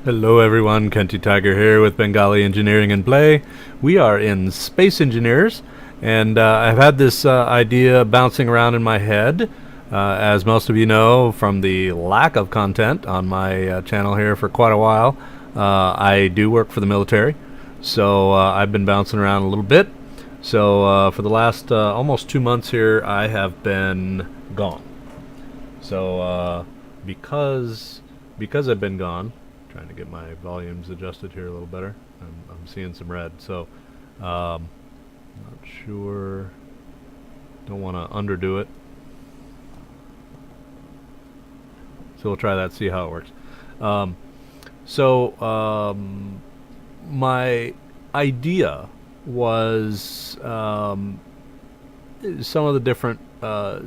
Hello everyone, Kenty Tiger here with Bengali Engineering and Play. We are in Space Engineers, and I've had this idea bouncing around in my head. As most of you know from the lack of content on my channel here for quite a while, I do work for the military, so I've been bouncing around a little bit. So for the last almost 2 months here, I have been gone. So because I've been gone, trying to get my volumes adjusted here a little better. I'm seeing some red, so not sure. Don't want to underdo it, so we'll try that. See how it works. My idea was some of the different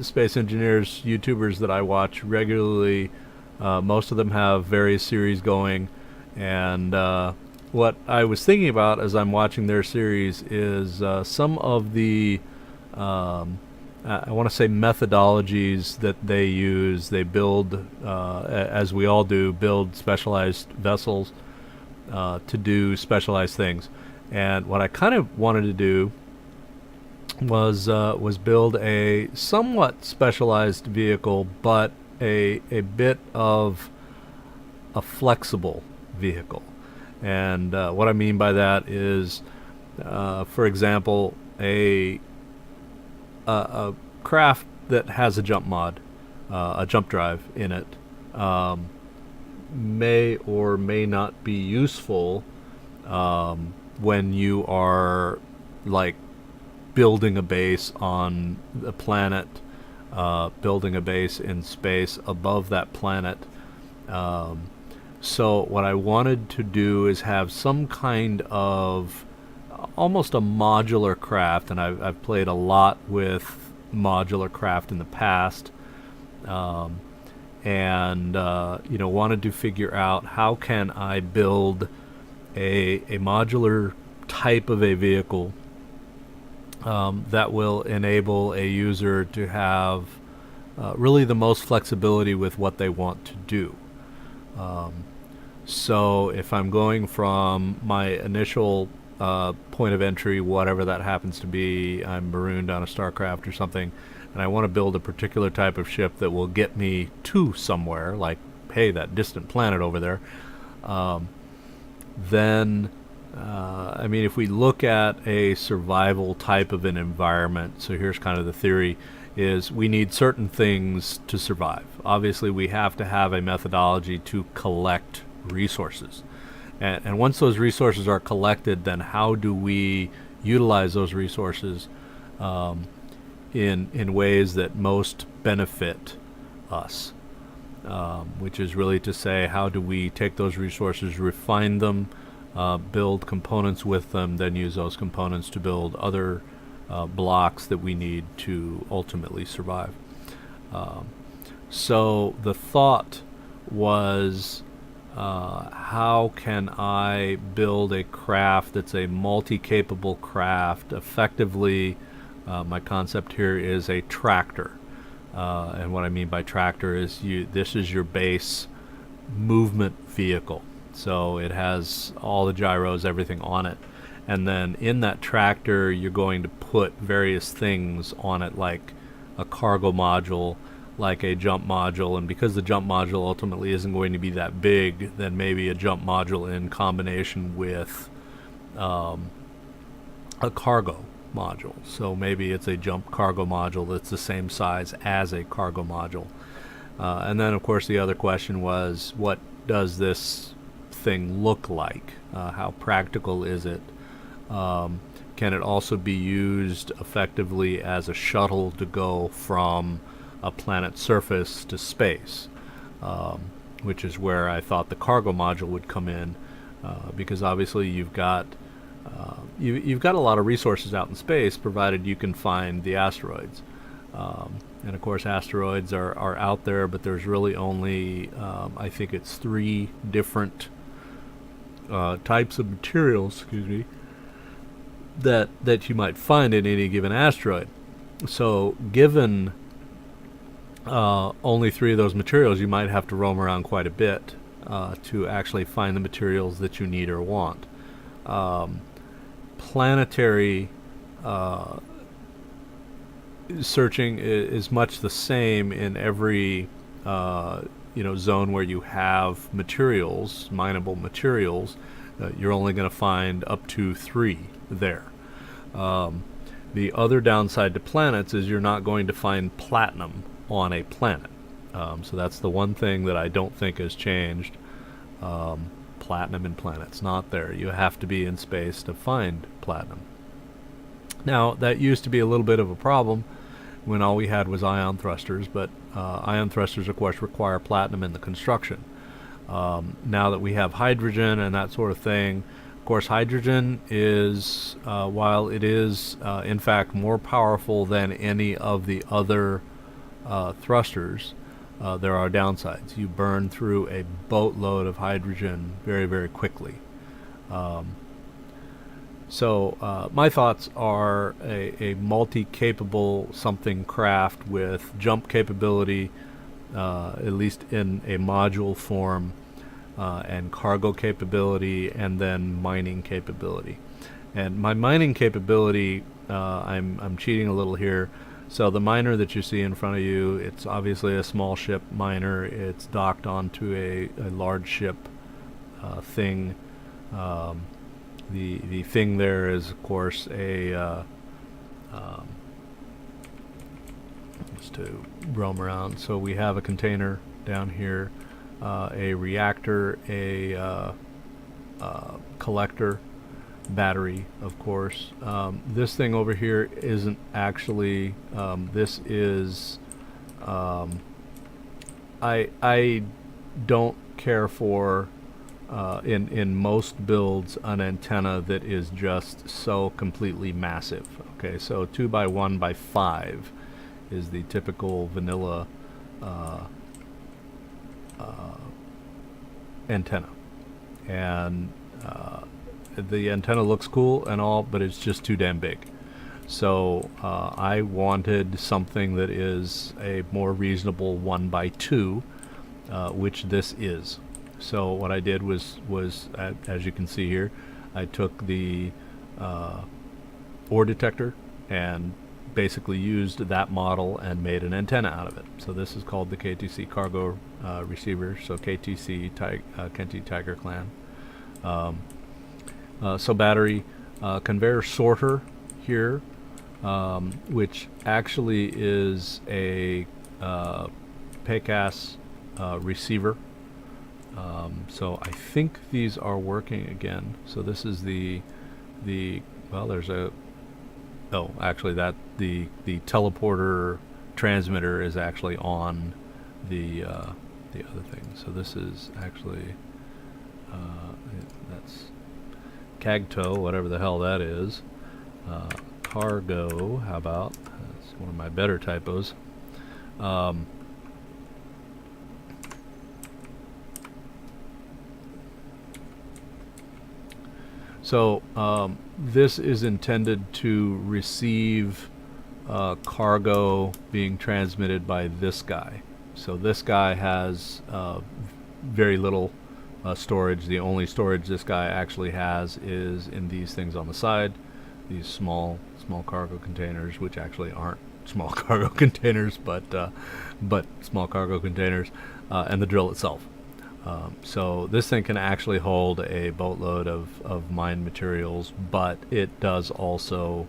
space engineers, YouTubers that I watch regularly. Most of them have various series going, and what I was thinking about as I'm watching their series is some of the I want to say methodologies that they use. They build, as we all do, build specialized vessels to do specialized things. And what I kind of wanted to do was build a somewhat specialized vehicle, but a bit of a flexible vehicle. And what I mean by that is, for example, a craft that has a jump mod, a jump drive in it, may or may not be useful when you are like building a base on the planet, building a base in space above that planet. So what I wanted to do is have some kind of almost a modular craft, and I've played a lot with modular craft in the past, and wanted to figure out how can I build a modular type of a vehicle that will enable a user to have really the most flexibility with what they want to do. So if I'm going from my initial point of entry, whatever that happens to be, I'm marooned on a starcraft or something, and I want to build a particular type of ship that will get me to somewhere, like, hey, that distant planet over there, then if we look at a survival type of an environment, so here's kind of the theory, is we need certain things to survive. Obviously, we have to have a methodology to collect resources. And once those resources are collected, then how do we utilize those resources in ways that most benefit us? Which is really to say, how do we take those resources, refine them, build components with them, then use those components to build other blocks that we need to ultimately survive. So the thought was, how can I build a craft that's a multi-capable craft? Effectively, my concept here is a tractor. And what I mean by tractor is this is your base movement vehicle. So it has all the gyros, everything on it. And then in that tractor, you're going to put various things on it, like a cargo module, like a jump module. And because the jump module ultimately isn't going to be that big, then maybe a jump module in combination with a cargo module. So maybe it's a jump cargo module that's the same size as a cargo module. And then, of course, the other question was, what does this thing look like? How practical is it? Can it also be used effectively as a shuttle to go from a planet's surface to space? Which is where I thought the cargo module would come in, because obviously you've got a lot of resources out in space, provided you can find the asteroids. And of course, asteroids are out there, but there's really only I think it's 3 different types of materials, that you might find in any given asteroid. So given only 3 of those materials, you might have to roam around quite a bit. to actually find the materials that you need or want. Planetary searching is much the same in every zone where you have materials, mineable materials. You're only going to find up to 3 there. The other downside to planets is you're not going to find platinum on a planet. So that's the one thing that I don't think has changed. Platinum in planets, not there. You have to be in space to find platinum. Now, that used to be a little bit of a problem when all we had was ion thrusters, but ion thrusters, of course, require platinum in the construction. Now that we have hydrogen and that sort of thing, of course, hydrogen is, while it is, in fact, more powerful than any of the other thrusters, there are downsides. You burn through a boatload of hydrogen very, very quickly. So my thoughts are a multi-capable something craft with jump capability, at least in a module form, and cargo capability, and then mining capability. And my mining capability, I'm cheating a little here. So the miner that you see in front of you, it's obviously a small ship miner. It's docked onto a large ship thing. The thing there is, of course, just to roam around. So we have a container down here, a reactor, a collector, battery, of course. This thing over here isn't actually, this is, I don't care for, in most builds, an antenna that is just so completely massive. Okay, so 2x1x5 is the typical vanilla antenna, and the antenna looks cool and all, but it's just too damn big. So I wanted something that is a more reasonable 1x2, which this is. So what I did was as you can see here, I took the ore detector and basically used that model and made an antenna out of it. So this is called the KTC cargo receiver. So KTC, Kenti Tiger Clan. So battery, conveyor sorter here, which actually is a PECAS receiver. So I think these are working again. So this is the well, there's a, oh, actually that the teleporter transmitter is actually on the other thing. So this is actually that's Cagto, whatever the hell that is. Cargo, how about? That's one of my better typos. So this is intended to receive cargo being transmitted by this guy. So this guy has very little storage. The only storage this guy actually has is in these things on the side, these small cargo containers, which actually aren't small cargo containers, but small cargo containers, and the drill itself. So this thing can actually hold a boatload of mined materials, but it does also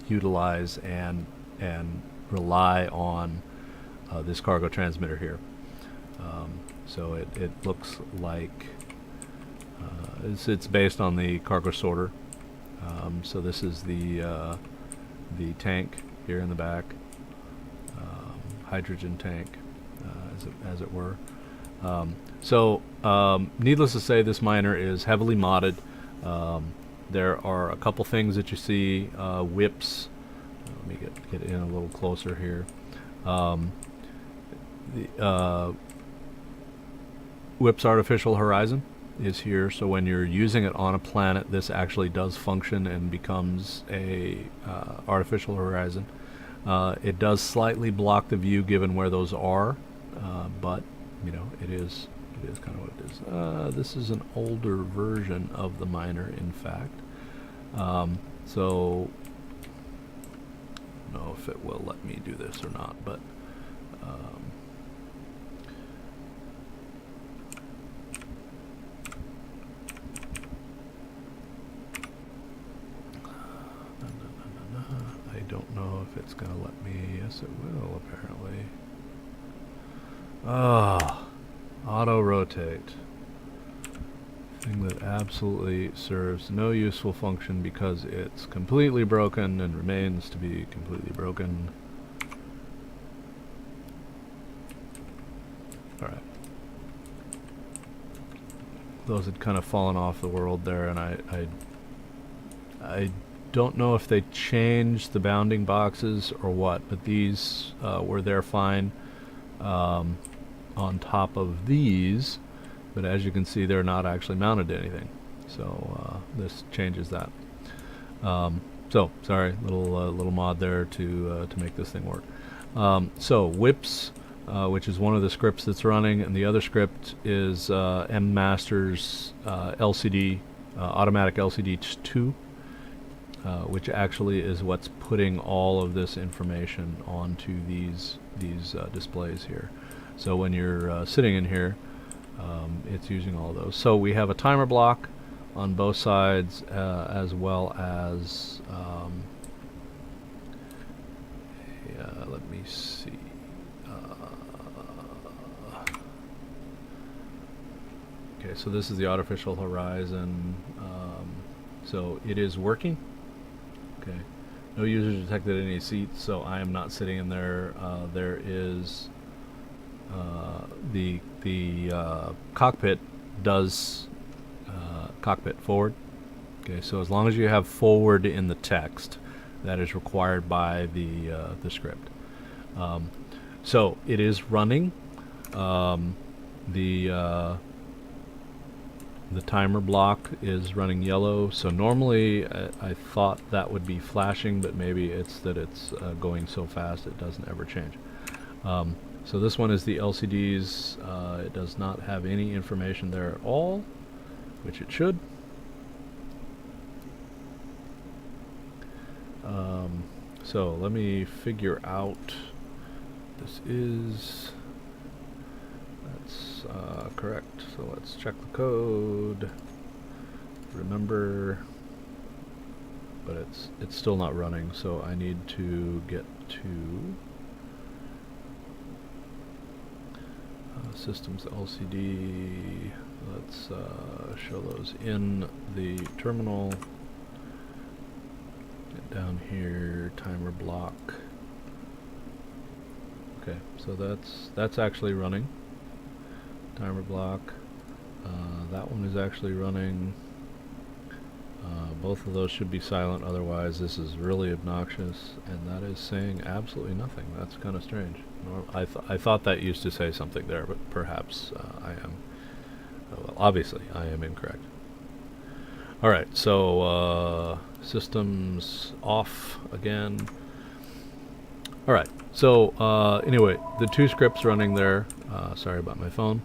utilize and rely on this cargo transmitter here. So it looks like it's based on the cargo sorter. So this is the tank here in the back, hydrogen tank, as it were. So needless to say, this miner is heavily modded. There are a couple things that you see, whips. Let me get in a little closer here. Whips Artificial Horizon is here, so when you're using it on a planet, this actually does function and becomes a artificial horizon. It does slightly block the view given where those are, but you know, it is It is kind of what it is. This is an older version of the miner, in fact. So, I don't know if it will let me do this or not, but I don't know if it's going to let me. Yes, it will, apparently. Ah, auto rotate. Thing that absolutely serves no useful function because it's completely broken and remains to be completely broken. Alright. Those had kind of fallen off the world there, and I don't know if they changed the bounding boxes or what, but these were there fine on top of these, but as you can see, they're not actually mounted to anything. So this changes that. So sorry, little mod there to make this thing work. So whips, which is one of the scripts that's running, and the other script is mmaster's LCD automatic LCD 2. Which actually is what's putting all of this information onto these displays here. So when you're sitting in here, it's using all those. So we have a timer block on both sides, as well as let me see. Okay, so this is the artificial horizon. So it is working. Okay, no users detected any seats, so I am not sitting in there. There is the cockpit does cockpit forward. Okay, so as long as you have forward in the text, that is required by the script. So it is running. The timer block is running yellow, so normally I thought that would be flashing, but maybe it's that it's going so fast it doesn't ever change. So this one is the LCDs. It does not have any information there at all, which it should. So let me figure out, this is, that's correct. So let's check the code. Remember, but it's still not running. So I need to get to systems LCD. Let's show those in the terminal. Get down here, timer block. Okay, so that's actually running. Timer block. That one is actually running. Both of those should be silent, otherwise this is really obnoxious, and that is saying absolutely nothing. That's kind of strange. I thought that used to say something there, but perhaps I am. Well, obviously I am incorrect. Alright, so systems off again. Alright, so anyway, the two scripts running there. Sorry about my phone.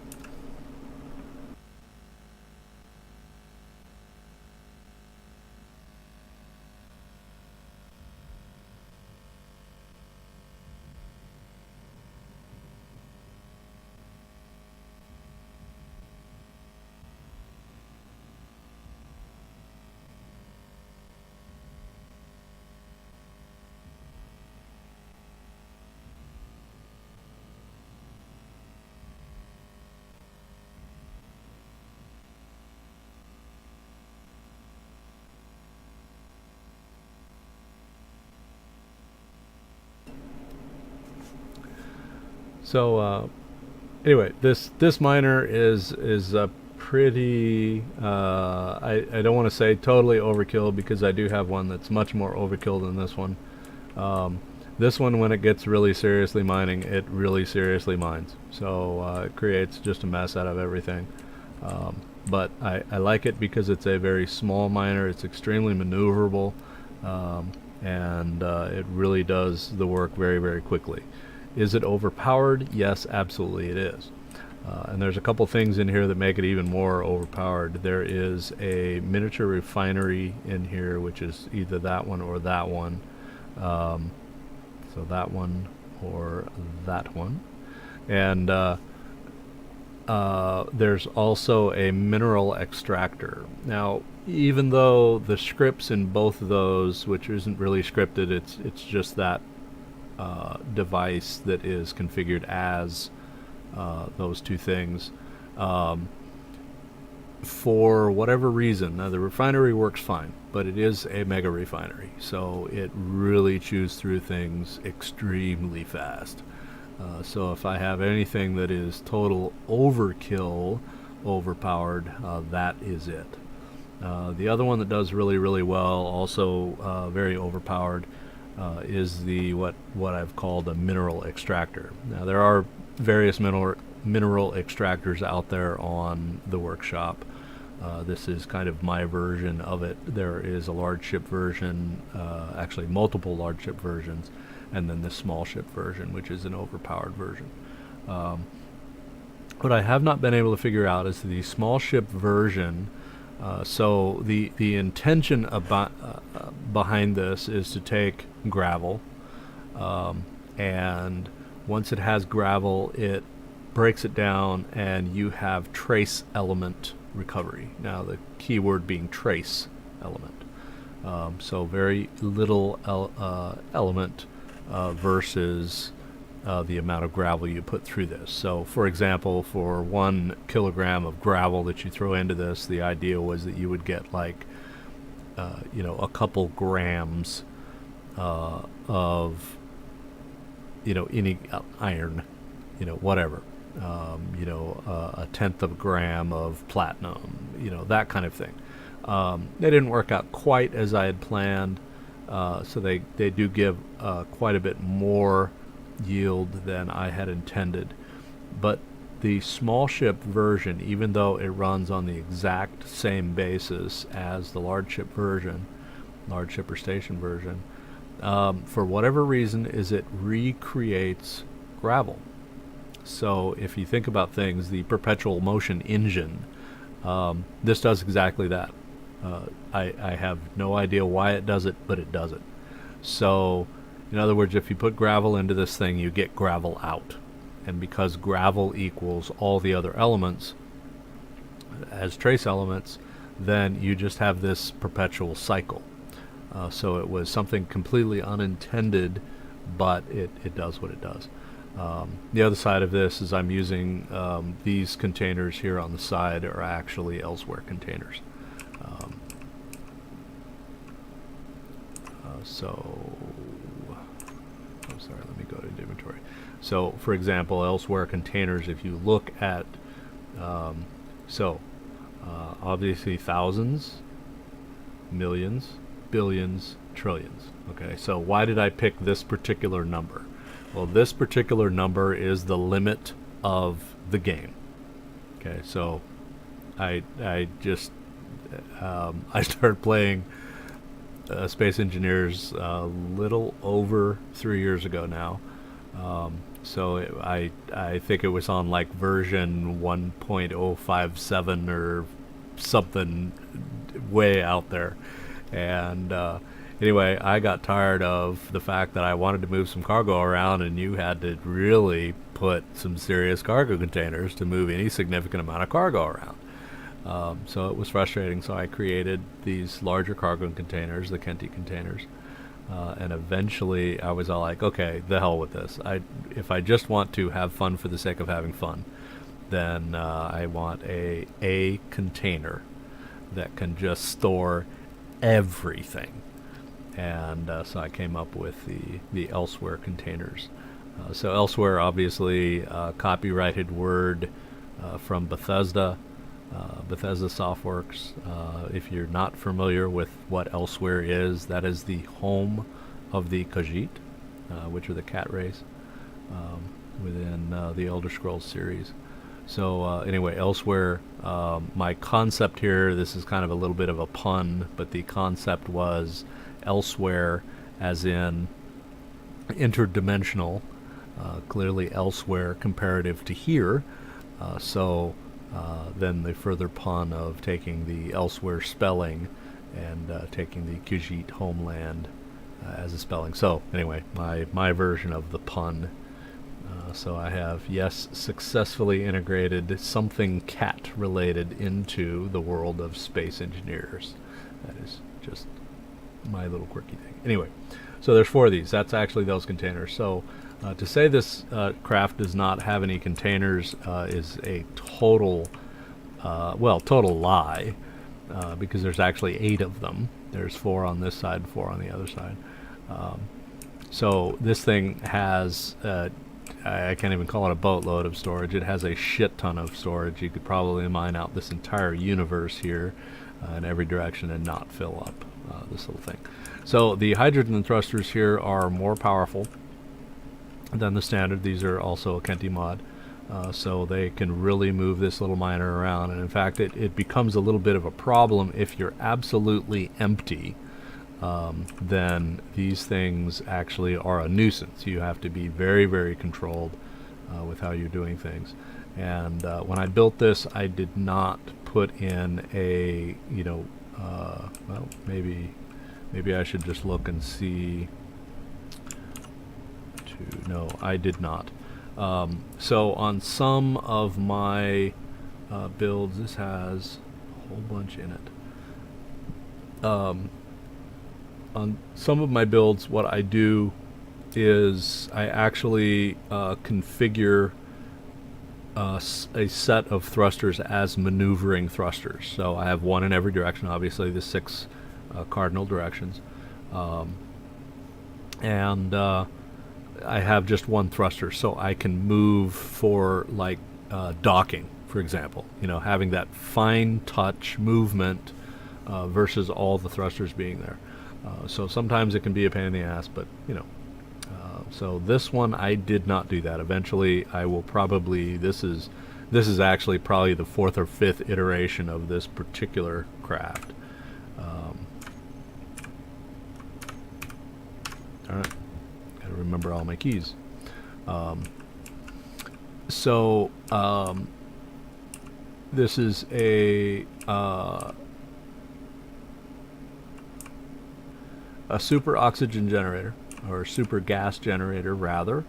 So anyway, this miner is a pretty I don't want to say totally overkill, because I do have one that's much more overkill than this one. This one, when it gets really seriously mining, it really seriously mines. So it creates just a mess out of everything. But I like it because it's a very small miner. It's extremely maneuverable, and it really does the work very, very quickly. Is it overpowered? Yes, absolutely it is. And there's a couple things in here that make it even more overpowered. There is a miniature refinery in here, which is either that one or that one. So that one or that one. And there's also a mineral extractor. Now, even though the scripts in both of those, which isn't really scripted, it's just that device that is configured as those two things. For whatever reason, now the refinery works fine, but it is a mega refinery, so it really chews through things extremely fast. So if I have anything that is total overkill, overpowered, that is it. The other one that does really, really well, also very overpowered, is the what I've called a mineral extractor. Now there are various mineral extractors out there on the workshop. This is kind of my version of it. There is a large ship version, actually multiple large ship versions, and then the small ship version, which is an overpowered version. What I have not been able to figure out is the small ship version. So the intention behind this is to take gravel, and once it has gravel, it breaks it down, and you have trace element recovery. Now the key word being trace element. So very little element versus the amount of gravel you put through this. So for example, for 1 kilogram of gravel that you throw into this, the idea was that you would get like a couple grams of any iron, whatever, a tenth of a gram of platinum, that kind of thing. They didn't work out quite as I had planned, so they do give quite a bit more yield than I had intended. But the small ship version, even though it runs on the exact same basis as the large ship version, large shipper station version, for whatever reason, is it recreates gravel. So if you think about things, the perpetual motion engine, this does exactly that. I have no idea why it does it, but it does it. So in other words, if you put gravel into this thing, you get gravel out. And because gravel equals all the other elements as trace elements, then you just have this perpetual cycle. So it was something completely unintended, but it does what it does. The other side of this is I'm using these containers here on the side are actually elsewhere containers. I'm sorry, let me go to inventory. So for example, elsewhere containers, if you look at obviously thousands, millions, billions, trillions. Okay, so why did I pick this particular number? Well, this particular number is the limit of the game. Okay, so I started playing Space Engineers a little over 3 years ago now. I think it was on like version 1.057 or something way out there. And anyway, I got tired of the fact that I wanted to move some cargo around, and you had to really put some serious cargo containers to move any significant amount of cargo around. So it was frustrating, so I created these larger cargo containers, the Kenti containers, and eventually I was all like, okay, the hell with this. If I just want to have fun for the sake of having fun, then I want a container that can just store everything. And so I came up with the elsewhere containers. So elsewhere, obviously, copyrighted word from Bethesda. Bethesda Softworks. If you're not familiar with what elsewhere is, that is the home of the Khajiit, which are the cat race within the Elder Scrolls series. So anyway, elsewhere, my concept here, this is kind of a little bit of a pun, but the concept was elsewhere as in interdimensional, clearly elsewhere comparative to here. Then the further pun of taking the elsewhere spelling and taking the Khajiit homeland as a spelling. So anyway, my version of the pun. So I have, yes, successfully integrated something cat related into the world of space engineers. That is just my little quirky thing. Anyway, so there's 4 of these. That's actually those containers. So to say this craft does not have any containers is a total, total lie, because there's actually 8 of them. There's 4 on this side, 4 on the other side. So this thing has, I can't even call it a boatload of storage. It has a shit ton of storage. You could probably mine out this entire universe here in every direction and not fill up this little thing. So the hydrogen thrusters here are more powerful than the standard. These are also a Kenti mod. So they can really move this little miner around. And in fact, it becomes a little bit of a problem if you're absolutely empty. Then these things actually are a nuisance. You have to be very, very controlled with how you're doing things. And when I built this, I did not put in a, well, maybe I should just look and see. No, I did not. So on some of my builds, this has a whole bunch in it. On some of my builds, what I do is I actually configure a set of thrusters as maneuvering thrusters. So I have 1 in every direction, obviously the 6 cardinal directions. And I have just 1 thruster, so I can move for like docking, for example. Having that fine touch movement versus all the thrusters being there. So sometimes it can be a pain in the ass, but so this one I did not do that. Eventually I will probably, this is actually probably the 4th or 5th iteration of this particular craft. Alright, gotta remember all my keys. This is a super oxygen generator, or super gas generator rather.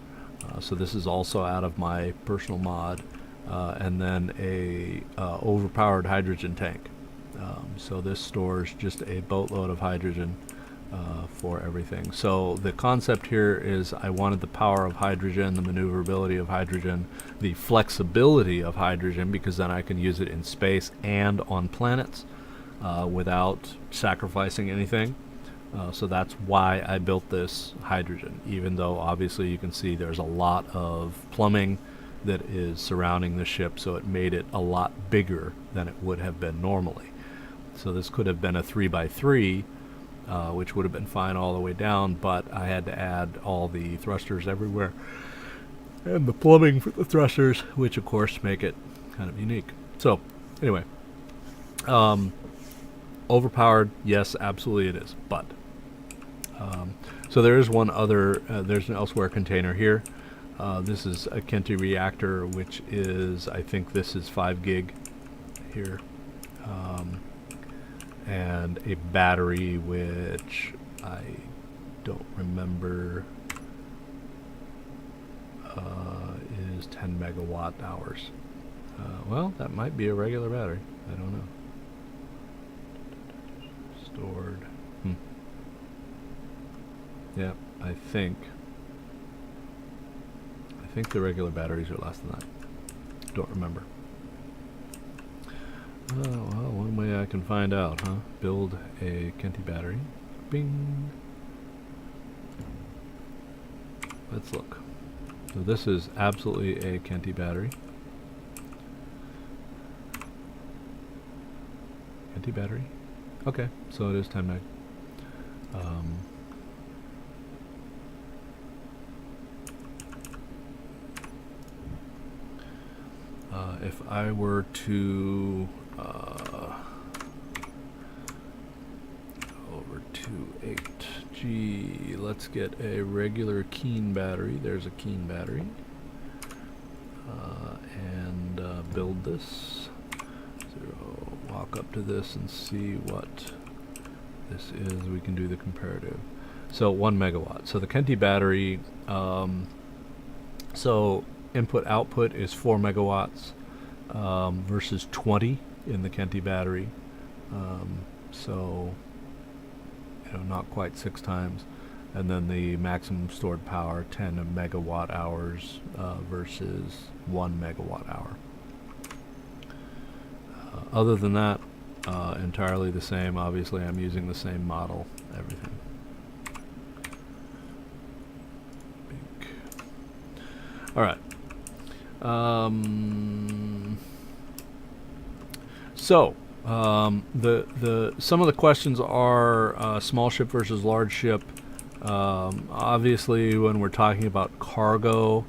So this is also out of my personal mod, and then a overpowered hydrogen tank. So this stores just a boatload of hydrogen for everything. So the concept here is I wanted the power of hydrogen, the maneuverability of hydrogen, the flexibility of hydrogen, because then I can use it in space and on planets without sacrificing anything. So that's why I built this hydrogen, even though obviously you can see there's a lot of plumbing that is surrounding the ship, so it made it a lot bigger than it would have been normally. So this could have been a 3x3, which would have been fine all the way down, but I had to add all the thrusters everywhere and the plumbing for the thrusters, which of course make it kind of unique. So anyway, overpowered, yes, absolutely it is, but so there is one other, there's an elsewhere container here. This is a Kenti reactor, which is, I think this is 5 gig here, and a battery which I don't remember is 10 megawatt hours. Well, that might be a regular battery, I don't know. Stored. Yeah, I think the regular batteries are less than that. Don't remember. Oh, well, one way I can find out, huh? Build a Kenti battery. Bing. Let's look. So this is absolutely a Kenti battery. Kenti battery? Okay, so it is 10 meg. If I were to over to 8G, let's get a regular Keen battery. There's a Keen battery. and build this. 0, walk up to this and see what this is. We can do the comparative. So 1 megawatt. So the Kenti battery, so input output is 4 megawatts versus 20 in the Kenti battery. So, you know, not quite 6 times. And then the maximum stored power, 10 megawatt hours versus 1 megawatt hour. Other than that, entirely the same. Obviously, I'm using the same model, everything. All right. So some of the questions are small ship versus large ship. Obviously, when we're talking about cargo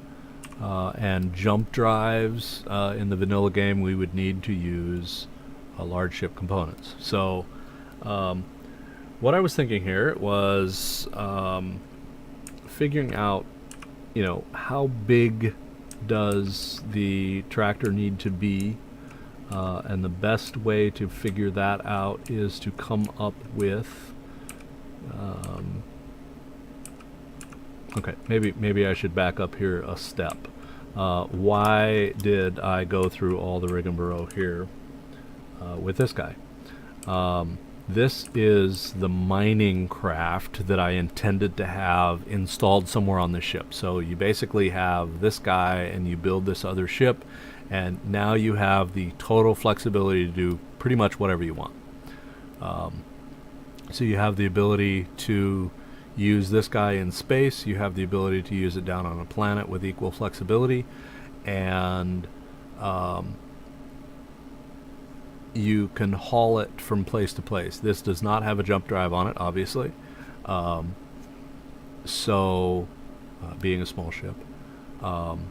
and jump drives in the vanilla game, we would need to use large ship components. So what I was thinking here was figuring out, you know, how big does the tractor need to be, and the best way to figure that out is to come up with okay, maybe I should back up here a step. Why did I go through all the rigmarole here with this guy? This is the mining craft that I intended to have installed somewhere on the ship. So you basically have this guy and you build this other ship, and now you have the total flexibility to do pretty much whatever you want. So you have the ability to use this guy in space, you have the ability to use it down on a planet with equal flexibility, and you can haul it from place to place. This does not have a jump drive on it, obviously. Being a small ship.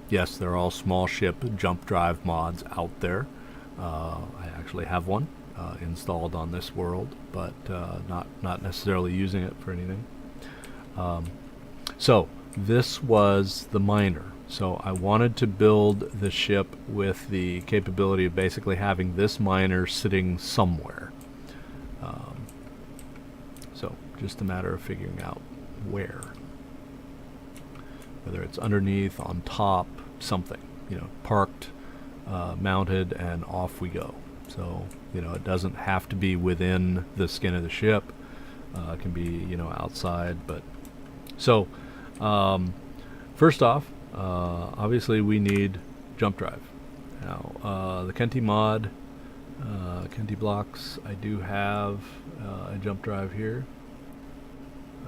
Yes, there are all small ship jump drive mods out there. I actually have one installed on this world, but not necessarily using it for anything. So this was the miner. So I wanted to build the ship with the capability of basically having this miner sitting somewhere. So just a matter of figuring out where. Whether it's underneath, on top, something. You know, parked, mounted, and off we go. So, you know, it doesn't have to be within the skin of the ship. It can be, you know, outside. But so, first off, obviously we need jump drive. Now, the Kenti mod, Kenti blocks, I do have a jump drive here.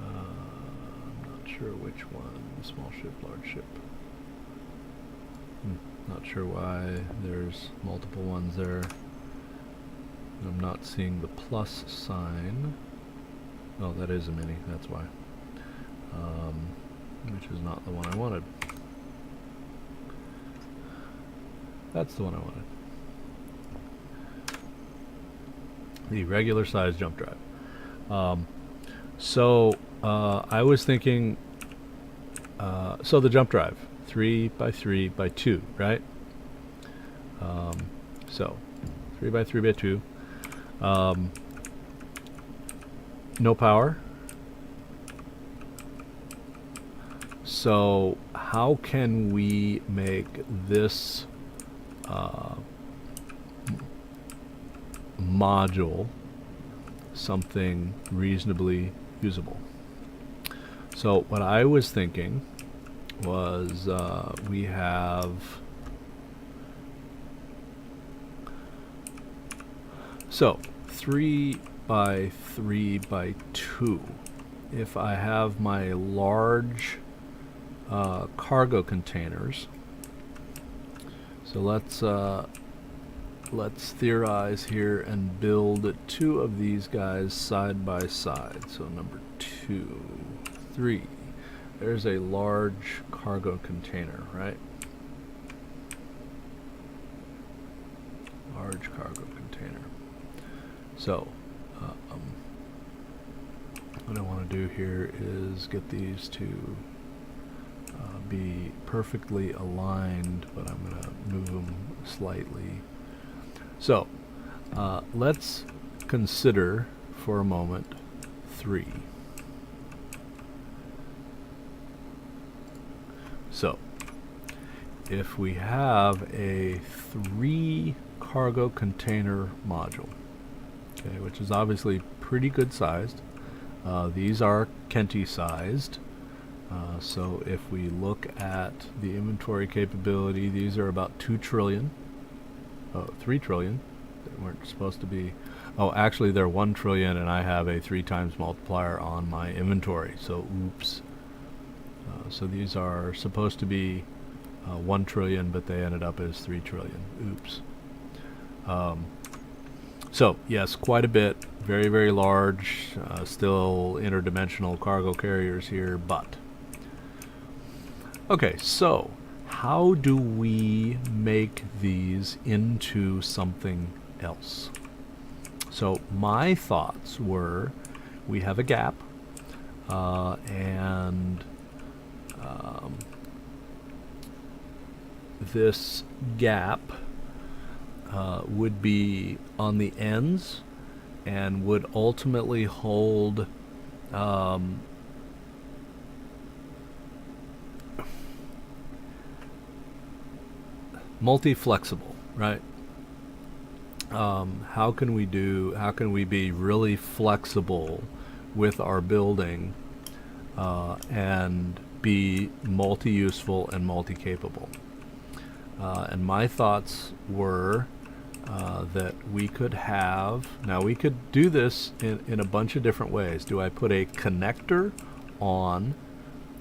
I'm not sure which one, small ship, large ship. Not sure why there's multiple ones there. I'm not seeing the plus sign. Oh, that is a mini, that's why. Which is not the one I wanted. That's the one I wanted. The regular size jump drive. I was thinking, so the jump drive, 3 by 3 by 2, right? So 3 by 3 by 2. No power. So how can we make this module something reasonably usable? So what I was thinking was we have, so 3 by 3 by 2. If I have my large cargo containers, so let's theorize here and build 2 of these guys side by side. So number 2, 3. There's a large cargo container, right? Large cargo container. So what I want to do here is get these to be perfectly aligned, but I'm going to move them slightly. So let's consider for a moment 3. So if we have a 3 cargo container module, okay, which is obviously pretty good sized. These are Kenti sized. So if we look at the inventory capability, these are about 2 trillion. 3 trillion. They weren't supposed to be. Oh, actually they're 1 trillion, and I have a 3 times multiplier on my inventory. So oops. So these are supposed to be 1 trillion, but they ended up as 3 trillion. Oops. So yes, quite a bit. Very, very large. Still interdimensional cargo carriers here, but. Okay, so how do we make these into something else? So my thoughts were, we have a gap, and this gap would be on the ends and would ultimately hold multi-flexible, right? How can we be really flexible with our building and be multi-useful and multi-capable? And my thoughts were that we could have, now we could do this in a bunch of different ways. Do I put a connector on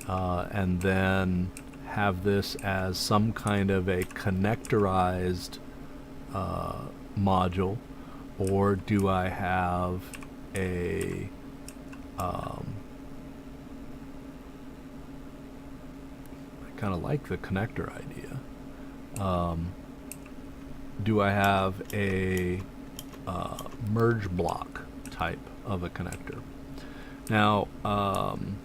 and then have this as some kind of a connectorized module, or do I have a I kind of like the connector idea. Do I have a merge block type of a connector? Now, I'm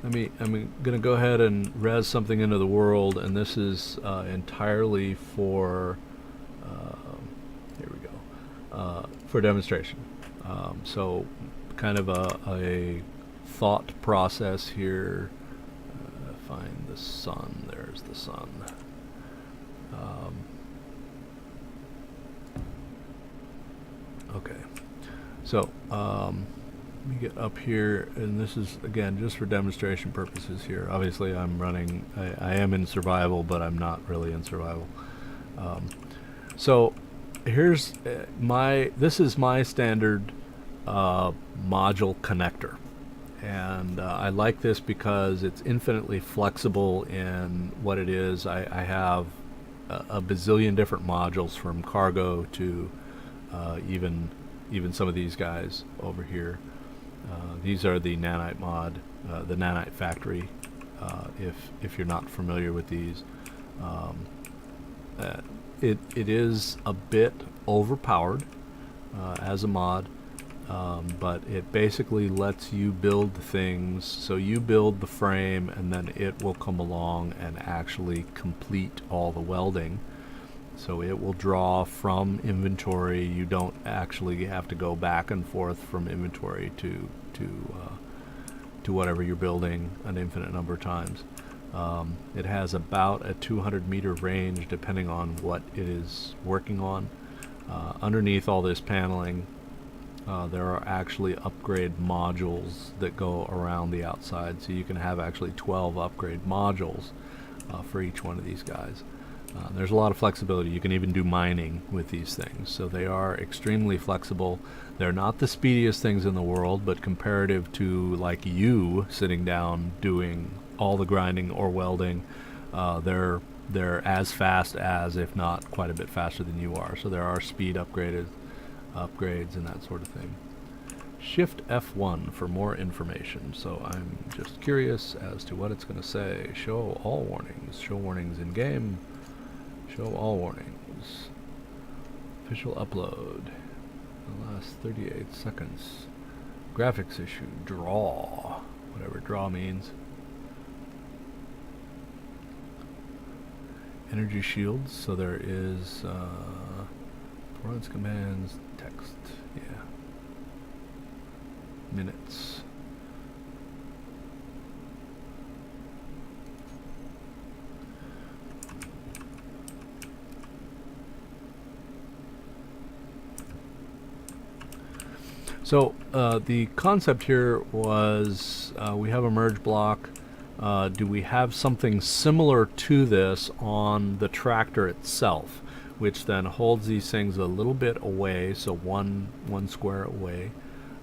going to go ahead and res something into the world, and this is entirely for, here we go, for demonstration. So kind of a thought process here. Find the sun, there's the sun. Okay, so let me get up here, and this is again just for demonstration purposes here. Obviously I'm running, I am in survival, but I'm not really in survival. So here's this is my standard module connector, and I like this because it's infinitely flexible in what it is. I have a bazillion different modules, from cargo to even some of these guys over here. These are the nanite mod, the nanite factory. If you're not familiar with these, it is a bit overpowered as a mod, but it basically lets you build things. So you build the frame, and then it will come along and actually complete all the welding. So it will draw from inventory. You don't actually have to go back and forth from inventory to whatever you're building an infinite number of times. It has about a 200 meter range depending on what it is working on. Underneath all this paneling, there are actually upgrade modules that go around the outside, so you can have actually 12 upgrade modules for each one of these guys. There's a lot of flexibility. You can even do mining with these things, so they are extremely flexible. They're not the speediest things in the world, but comparative to like you sitting down doing all the grinding or welding, they're as fast as, if not quite a bit faster than you are. So there are speed upgrades and that sort of thing. Shift F1 for more information. So I'm just curious as to what it's going to say. Show all warnings. Show warnings in game. Show all warnings. Official upload. The last 38 seconds. Graphics issue. Draw. Whatever draw means. energy shields. So there is performance commands, text, yeah, minutes. So the concept here was we have a merge block. Do we have something similar to this on the tractor itself, which then holds these things a little bit away, so one square away.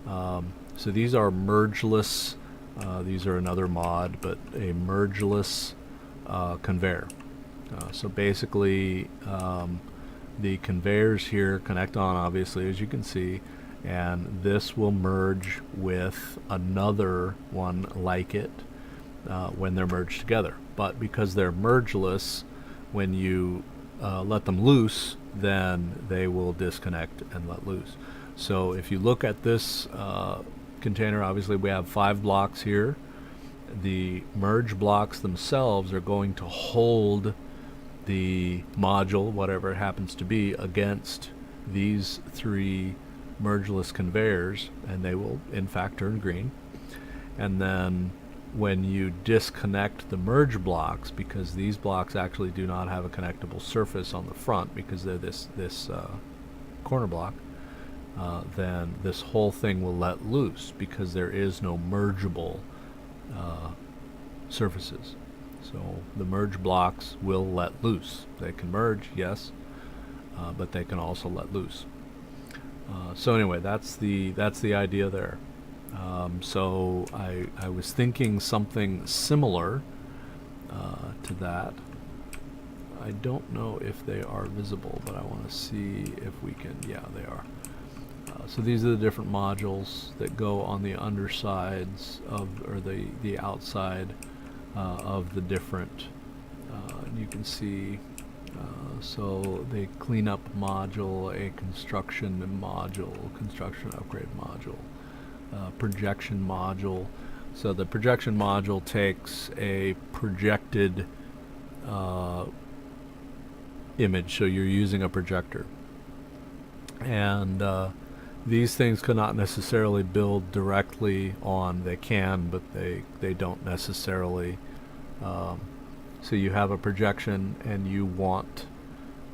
So these are mergeless. These are another mod, but a mergeless conveyor. So basically, the conveyors here connect on, obviously, as you can see, and this will merge with another one like it when they're merged together. But because they're mergeless, when you let them loose, then they will disconnect and let loose. So if you look at this container, obviously we have 5 blocks here. The merge blocks themselves are going to hold the module, whatever it happens to be, against these 3 mergeless conveyors, and they will in fact turn green. And then when you disconnect the merge blocks, because these blocks actually do not have a connectable surface on the front because they're this corner block, then this whole thing will let loose because there is no mergeable surfaces. So the merge blocks will let loose. They can merge, yes, but they can also let loose. So anyway, that's the idea there. So I was thinking something similar to that. I don't know if they are visible, but I want to see if we can. Yeah, they are. So these are the different modules that go on the undersides of, or the outside of the different. You can see. So the cleanup module, a construction module, construction upgrade module, projection module. So the projection module takes a projected image, so you're using a projector. And these things cannot necessarily build directly on, they can, but they don't necessarily. So you have a projection and you want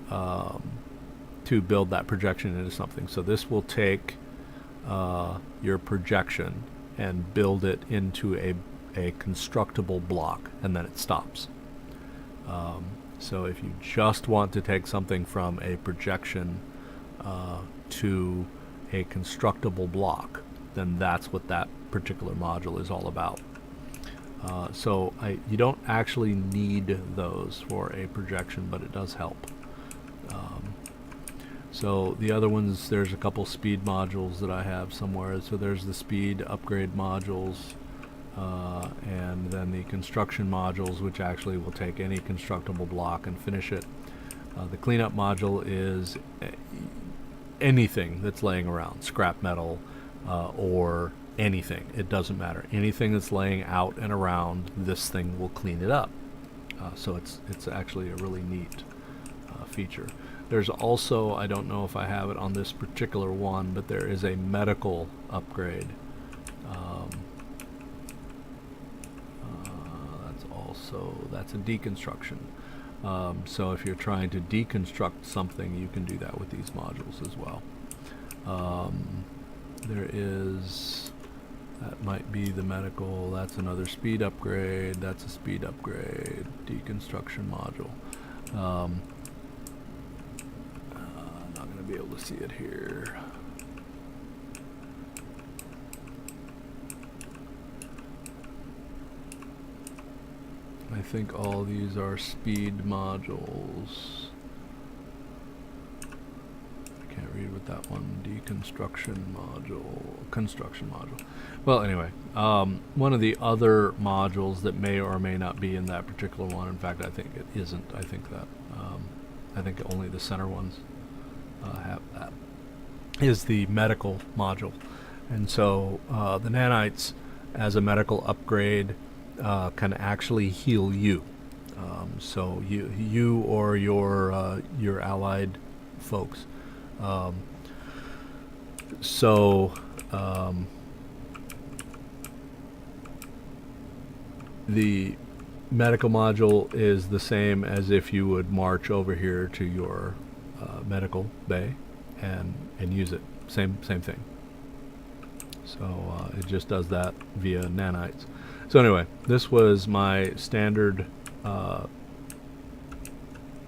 to build that projection into something. So this will take your projection and build it into a constructible block, and then it stops. So if you just want to take something from a projection to a constructible block, then that's what that particular module is all about. So you don't actually need those for a projection, but it does help. So the other ones, there's a couple speed modules that I have somewhere. So there's the speed upgrade modules, and then the construction modules, which actually will take any constructible block and finish it. The cleanup module is anything that's laying around, scrap metal or anything. It doesn't matter. Anything that's laying out and around, this thing will clean it up. So it's actually a really neat feature. There's also, I don't know if I have it on this particular one, but there is a medical upgrade. That's a deconstruction. So if you're trying to deconstruct something, you can do that with these modules as well. There is, that might be the medical, that's another speed upgrade, that's a speed upgrade, deconstruction module. Not going to be able to see it here. I think all these are speed modules. I can't read what that one, deconstruction module, construction module. Well, anyway, one of the other modules that may or may not be in that particular one, in fact, I think it isn't. I think that, I think only the center ones have that, is the medical module. And so the nanites, as a medical upgrade, can actually heal you. So you or your allied folks. Um, so the medical module is the same as if you would march over here to your medical bay and use it. Same thing. So it just does that via nanites. So anyway, this was my standard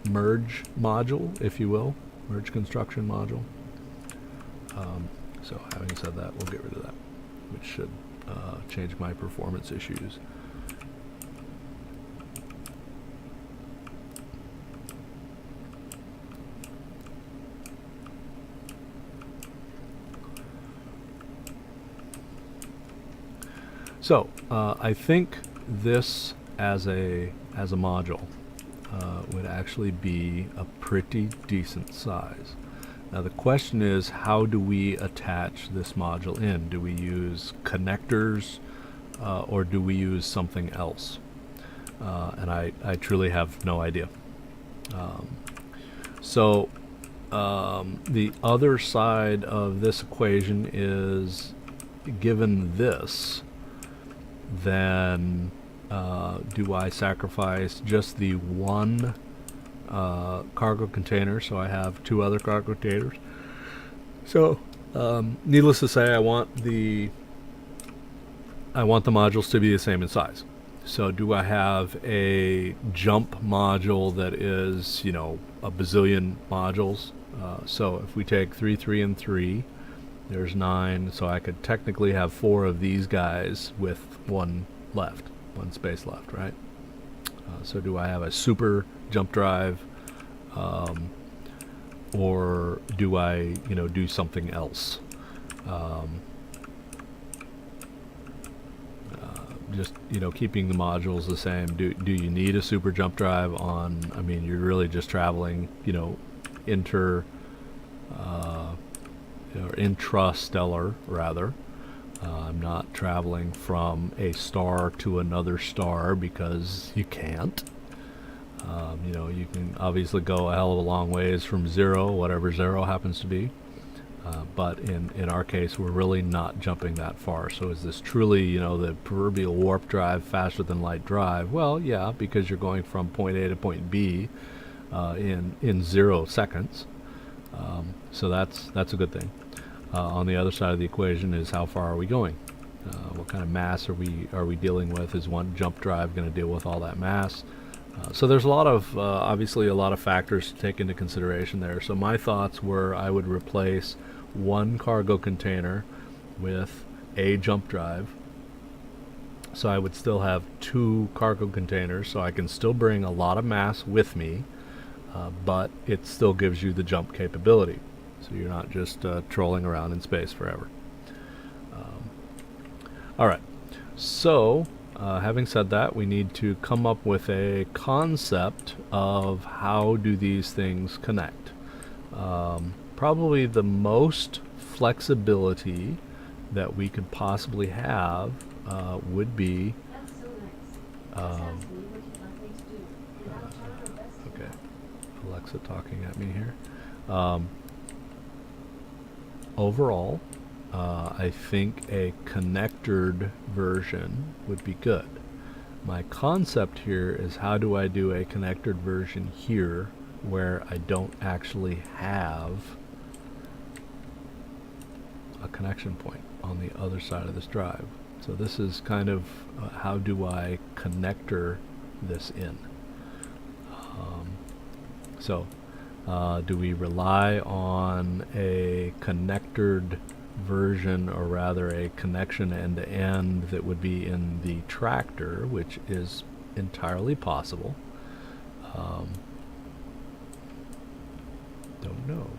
merge module, if you will, merge construction module. So having said that, we'll get rid of that, which should change my performance issues. So I think this as a module would actually be a pretty decent size. Now the question is, how do we attach this module in? Do we use connectors or do we use something else? And I truly have no idea. So the other side of this equation is, given this, then do I sacrifice just the one cargo container, so I have two other cargo containers? So needless to say, I want the modules to be the same in size. So do I have a jump module that is, you know, a bazillion modules? So if we take 3, 3, and 3, there's 9, so I could technically have 4 of these guys with one space left, right? So do I have a super jump drive, or do I, you know, do something else? Just, you know, keeping the modules the same. Do you need a super jump drive on? I mean, you're really just traveling, you know, or intrastellar rather. I'm not traveling from a star to another star because you can't. You know, you can obviously go a hell of a long ways from zero, whatever zero happens to be. But in our case, we're really not jumping that far. So is this truly, you know, the proverbial warp drive, faster than light drive? Well, yeah, because you're going from point A to point B in 0 seconds. So that's a good thing. On the other side of the equation is, how far are we going? What kind of mass are we dealing with? Is one jump drive going to deal with all that mass? So there's a lot of obviously a lot of factors to take into consideration there. So my thoughts were, I would replace one cargo container with a jump drive. So I would still have 2 cargo containers, so I can still bring a lot of mass with me, but it still gives you the jump capability. So you're not just trolling around in space forever. All right. So having said that, we need to come up with a concept of how do these things connect. Probably the most flexibility that we could possibly have would be okay, Alexa talking at me here. Overall, I think a connectored version would be good. My concept here is, how do I do a connectored version here where I don't actually have a connection point on the other side of this drive? So this is kind of how do I connector this in? Do we rely on a connectored version, or rather a connection end-to-end that would be in the tractor, which is entirely possible? Don't know.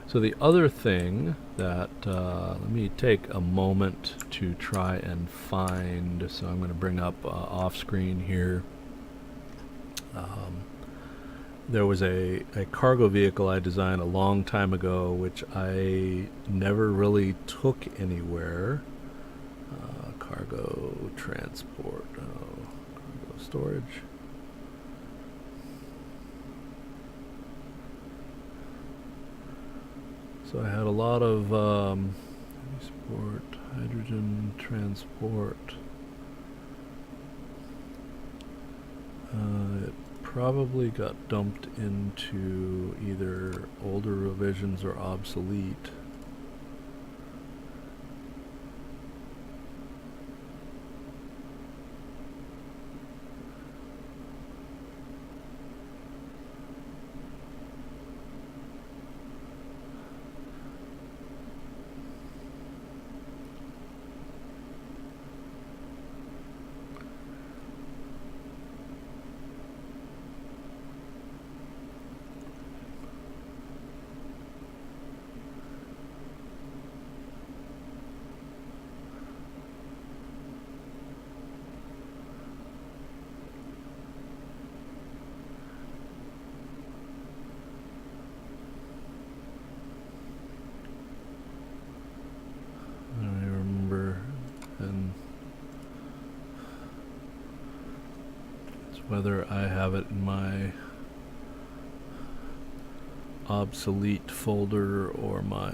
So the other thing that, let me take a moment to try and find, so I'm going to bring up off screen here. There was a cargo vehicle I designed a long time ago, which I never really took anywhere. Cargo transport. Oh, storage. So I had a lot of transport, hydrogen transport. It probably got dumped into either older revisions or obsolete. Whether I have it in my obsolete folder or my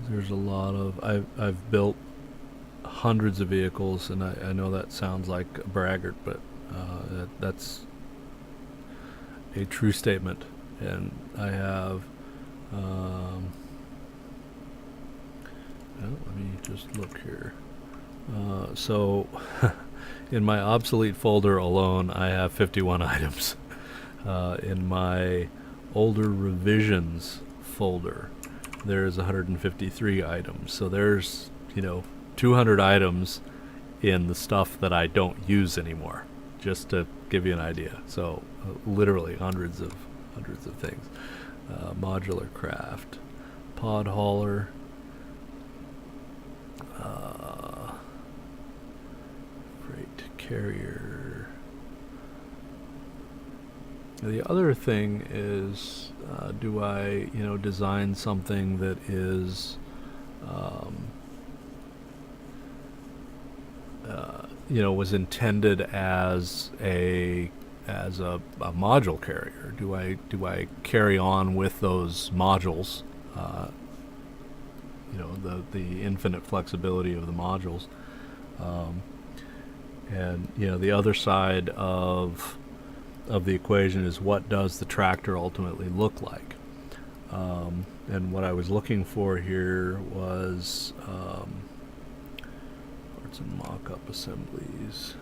there's a lot of I've built hundreds of vehicles, and I know that sounds like a braggart, but that's a true statement. And I have well, let me just look here. So in my obsolete folder alone, I have 51 items. In my older revisions folder, there's 153 items. So there's, 200 items in the stuff that I don't use anymore, just to give you an idea. So literally hundreds of things. Modular craft, pod hauler, freight carrier. The other thing is, do I, design something that is, was intended as a module carrier? Do I carry on with those modules? The infinite flexibility of the modules, and the other side of the equation is, what does the tractor ultimately look like? And what I was looking for here was parts and mock-up assemblies.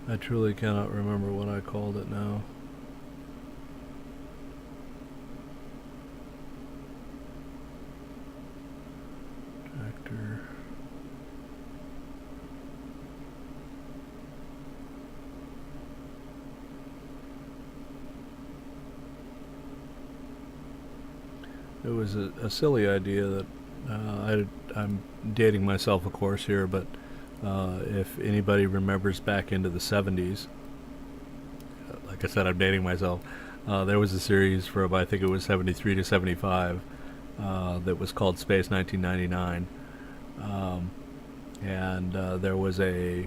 I truly cannot remember what I called it now. Tractor. It was a silly idea that I'm dating myself, of course, here, but if anybody remembers back into the 70s, like I said, I'm dating myself. There was a series from, I think it was 73 to 75, that was called Space 1999. And there was a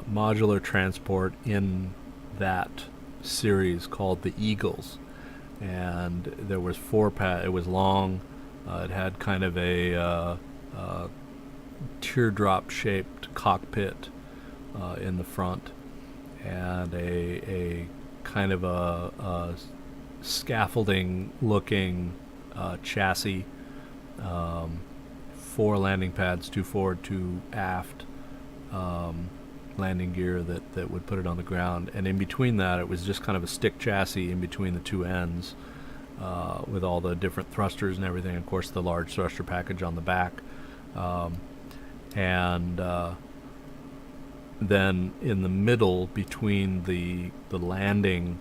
modular transport in that series called the Eagles. And there was it was long. It had kind of a teardrop shaped cockpit in the front, and a kind of a scaffolding looking chassis, 4 landing pads, 2 forward, 2 aft, landing gear that would put it on the ground, and in between that it was just kind of a stick chassis in between the 2 ends, with all the different thrusters and everything, of course the large thruster package on the back. And then in the middle between the landing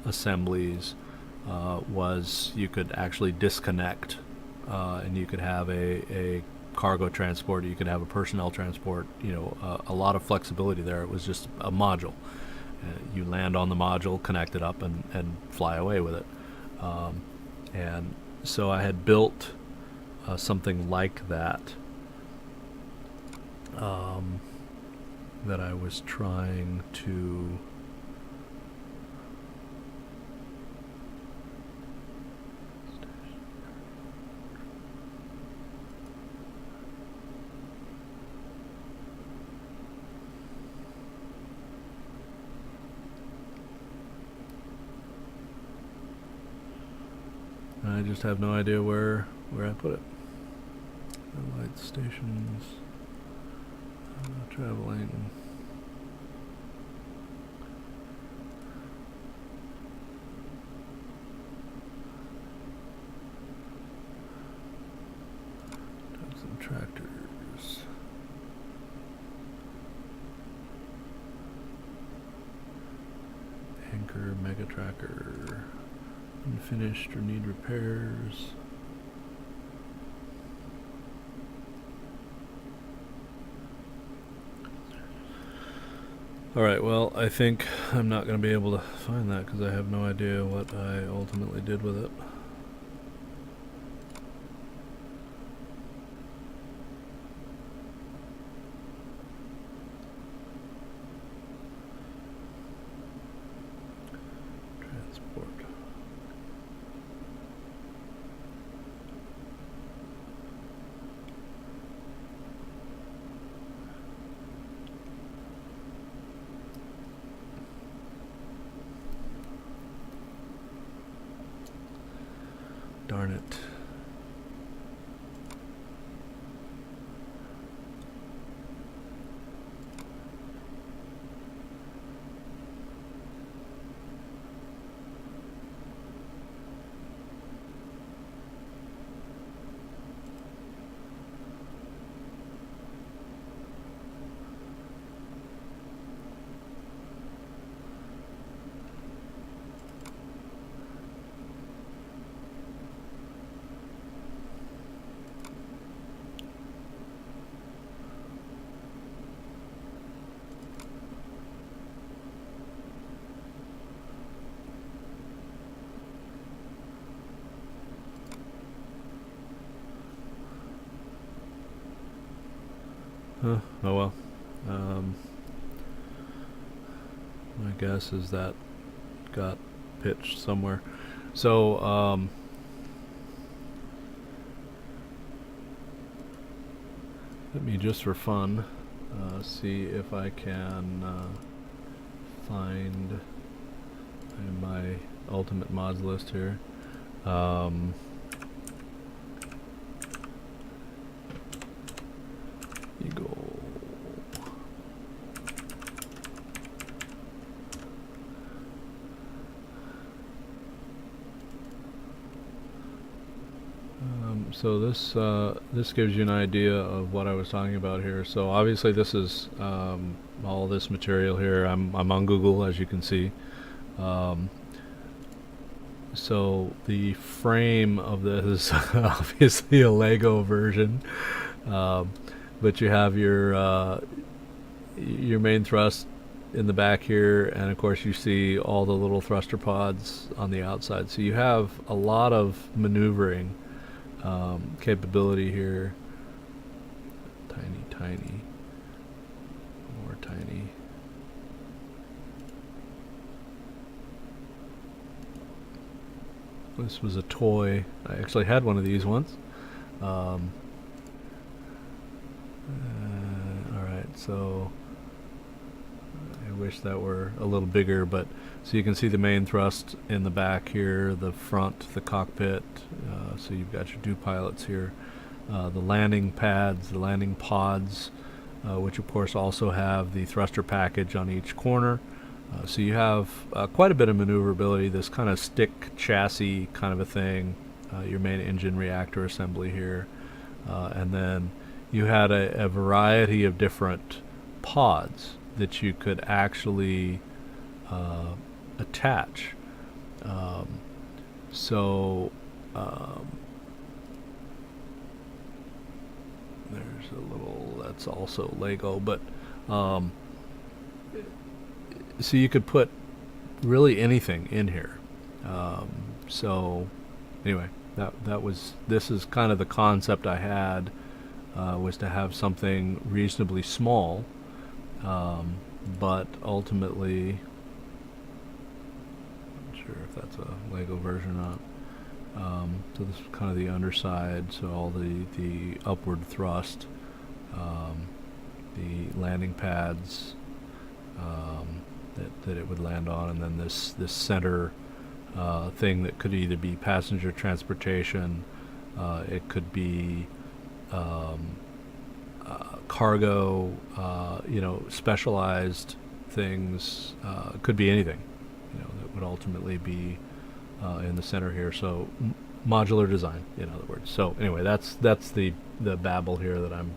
assemblies, was you could actually disconnect, and you could have a cargo transport, you could have a personnel transport, a lot of flexibility there. It was just a module. You land on the module, connect it up, and fly away with it. And so I had built something like that, that I was trying to I just have no idea where I put it. Light stations, traveling. Tugs and tractors. Anchor, mega tracker. Unfinished or need repairs. Alright, well, I think I'm not going to be able to find that because I have no idea what I ultimately did with it. Transport. Darn it. Oh well. My guess is that got pitched somewhere. So, let me just for fun see if I can find in my ultimate mods list here. Eagle. So this gives you an idea of what I was talking about here. So obviously this is all this material here. I'm on Google, as you can see. So the frame of this is obviously a Lego version, but you have your main thrust in the back here, and of course you see all the little thruster pods on the outside. So you have a lot of maneuvering capability here. Tiny, more tiny. This was a toy. I actually had one of these once. Alright, so I wish that were a little bigger, but so you can see the main thrust in the back here, the front, the cockpit, so you've got your two pilots here, the landing pads, the landing pods, which of course also have the thruster package on each corner. So you have quite a bit of maneuverability, this kind of stick chassis kind of a thing, your main engine reactor assembly here, and then you had a variety of different pods that you could actually attach. So there's a little, that's also Lego, but so you could put really anything in here. So anyway, this is kind of the concept I had, was to have something reasonably small, but ultimately, not sure if that's a Lego version or not. So this is kind of the underside, so all the upward thrust, the landing pads that it would land on, and then this center thing that could either be passenger transportation, it could be cargo, specialized things, could be anything, that would ultimately be in the center here. So modular design, in other words. So anyway, that's the babble here that I'm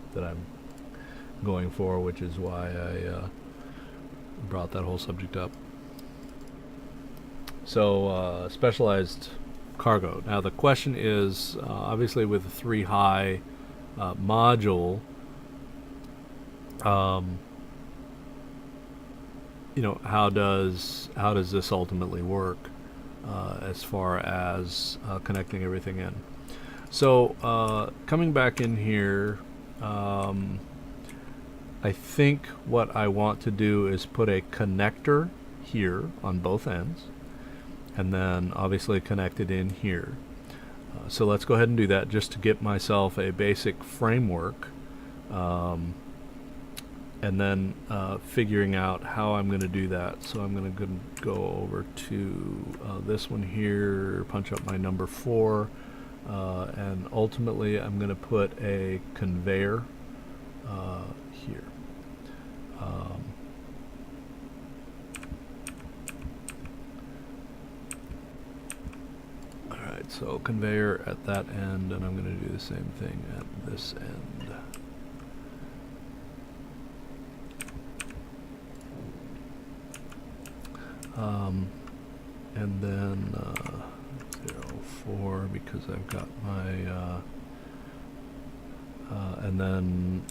going for, which is why I brought that whole subject up. So specialized cargo. Now the question is, obviously with the 3 high module, how does this ultimately work as far as connecting everything in? So coming back in here, I think what I want to do is put a connector here on both ends, and then obviously connect it in here. So let's go ahead and do that just to get myself a basic framework, and then figuring out how I'm going to do that. So I'm going to go over to this one here, punch up my number 4, and ultimately I'm going to put a conveyor here. Alright, so conveyor at that end, and I'm going to do the same thing at this end. And then 0.4, because I've got my and then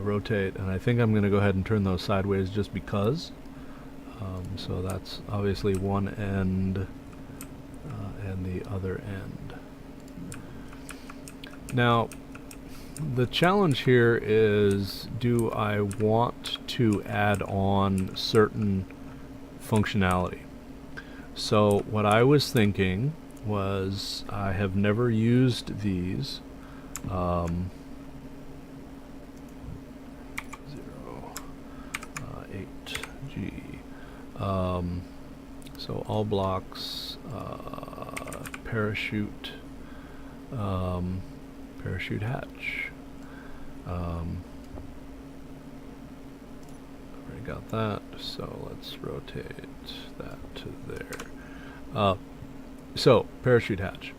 rotate, and I think I'm going to go ahead and turn those sideways just because. So that's obviously one end and the other end. Now the challenge here is, do I want to add on certain functionality? So what I was thinking was, I have never used these 8G. So all blocks, parachute, parachute hatch. Already got that, so let's rotate that to there. So parachute hatch.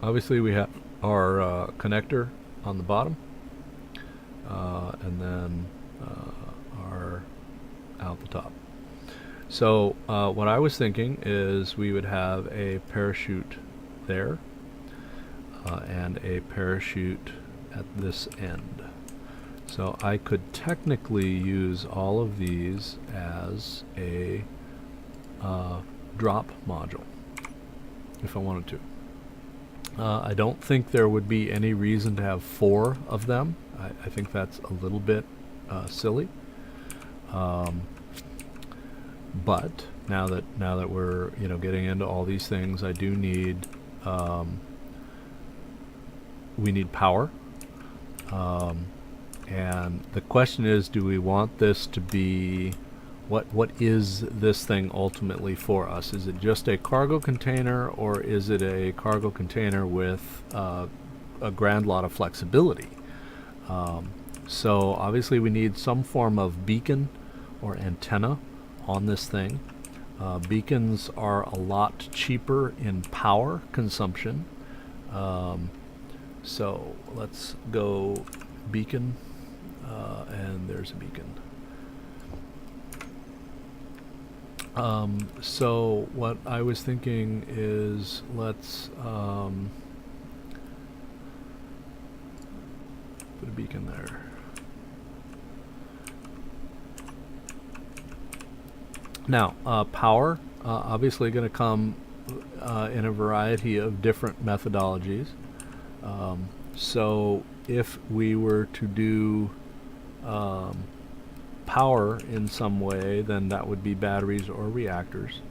Obviously we have our connector on the bottom, and then our out the top. So what I was thinking is we would have a parachute there, and a parachute at this end. So I could technically use all of these as a drop module if I wanted to. I don't think there would be any reason to have 4 of them. I think that's a little bit silly. But now that we're getting into all these things, I do need we need power, and the question is, do we want this to be, what is this thing ultimately for us? Is it just a cargo container, or is it a cargo container with a grand lot of flexibility? So obviously we need some form of beacon or antenna on this thing. Beacons are a lot cheaper in power consumption. So let's go beacon, and there's a beacon. So what I was thinking is let's put a beacon there. Now, power, obviously going to come in a variety of different methodologies. So if we were to do power in some way, then that would be batteries or reactors.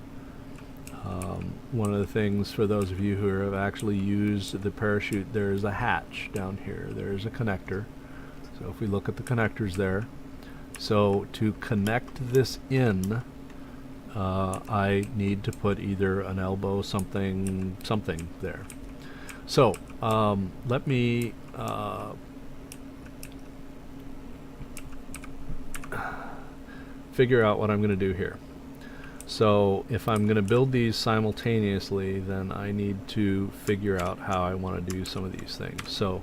One of the things, for those of you who have actually used the parachute, there is a hatch down here. There is a connector. So if we look at the connectors there, so to connect this in, I need to put either an elbow, something there. So let me figure out what I'm going to do here. So if I'm going to build these simultaneously, then I need to figure out how I want to do some of these things. So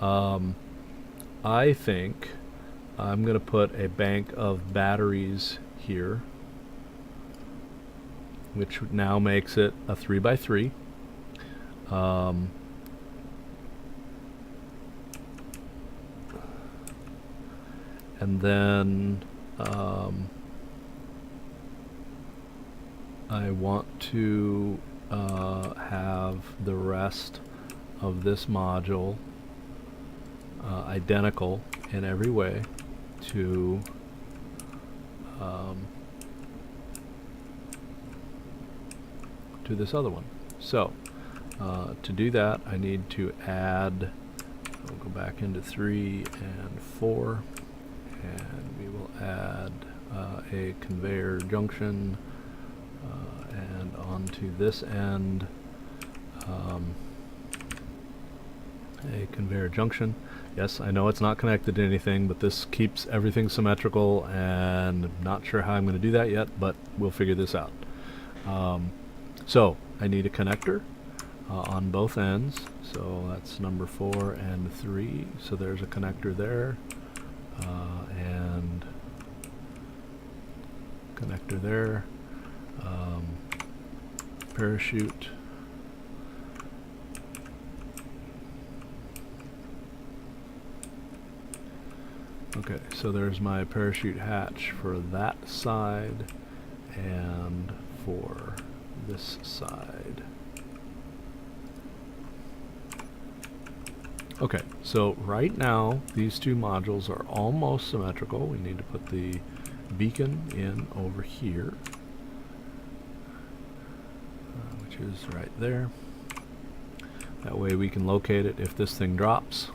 I think I'm going to put a bank of batteries here, which now makes it a 3x3. And then I want to have the rest of this module identical in every way to this other one. So to do that, I need to add, we'll go back into 3 and 4, and we will add a conveyor junction, and onto this end a conveyor junction. Yes, I know it's not connected to anything, but this keeps everything symmetrical, and I'm not sure how I'm going to do that yet, but we'll figure this out. So I need a connector on both ends, so that's number 4 and 3, so there's a connector there, and connector there, parachute, okay, so there's my parachute hatch for that side and for this side. Okay, so right now these two modules are almost symmetrical. We need to put the beacon in over here, which is right there. That way we can locate it if this thing drops,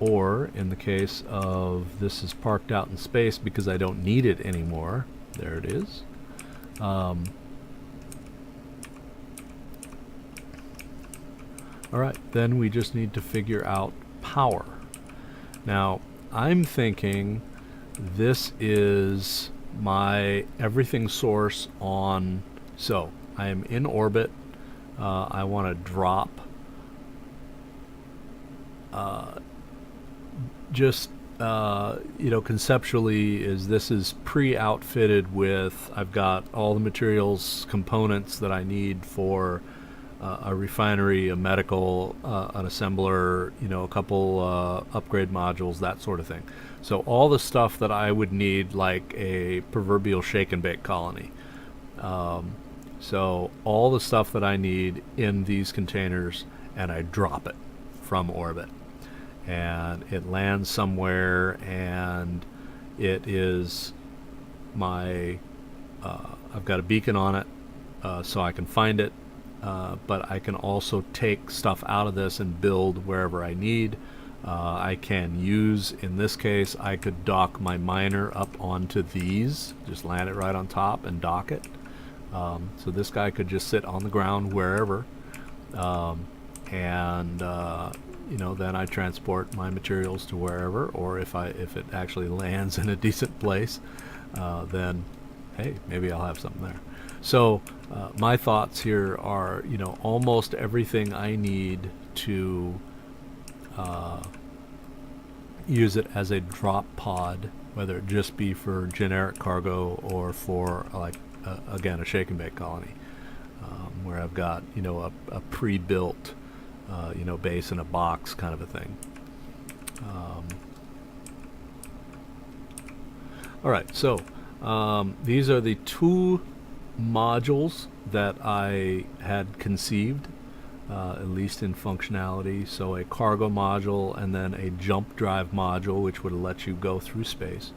or in the case of this is parked out in space because I don't need it anymore, there it is. Alright, then we just need to figure out power. Now, I'm thinking this is my everything source on, so I am in orbit. I want to drop you know, conceptually is this is pre-outfitted with, I've got all the materials, components that I need for a refinery, a medical, an assembler, you know, a couple upgrade modules, that sort of thing. So all the stuff that I would need, like a proverbial shake and bake colony. So all the stuff that I need in these containers, and I drop it from orbit. And it lands somewhere, and it is my, I've got a beacon on it, so I can find it. But I can also take stuff out of this and build wherever I need. I can use, in this case, I could dock my miner up onto these, just land it right on top and dock it. So this guy could just sit on the ground wherever, and you know, then I transport my materials to wherever, or if it actually lands in a decent place, then hey, maybe I'll have something there. So my thoughts here are, you know, almost everything I need to use it as a drop pod, whether it just be for generic cargo or for like again, a shake and bake colony, where I've got, a pre-built, base in a box kind of a thing. All right, so these are the two modules that I had conceived, at least in functionality. So a cargo module and then a jump drive module, which would let you go through space.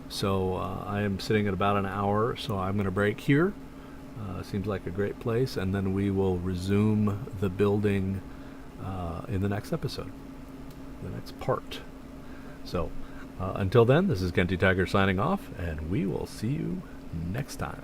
So I am sitting at about an hour, so I'm going to break here. Seems like a great place, and then we will resume the building in the next episode, the next part. So until then, this is Kenty Tiger signing off, and we will see you next time.